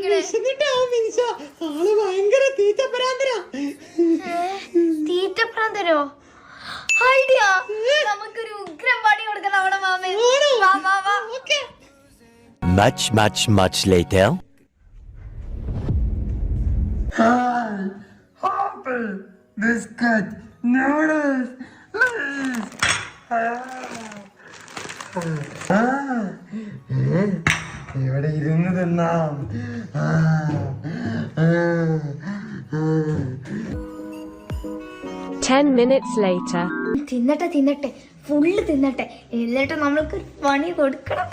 കഴിക്കണേ? ആള് ഭയങ്കര തീറ്റപ്രാന്തരാ. തീറ്റപ്രാന്തരോ? ഐഡിയ, നമുക്കൊരു ഉഗ്രം പണി കൊടുക്കണം അവിടെ മാമേ. Much later. Apple, biscuit, noodles, ഇവിടെ ഇരുന്ന് തിന്നാം. 10 minutes later. തിന്നട്ടെ ഫുള്ള് തിന്നട്ടെ, എന്നിട്ട് നമ്മൾക്ക് പണി കൊടുക്കണം.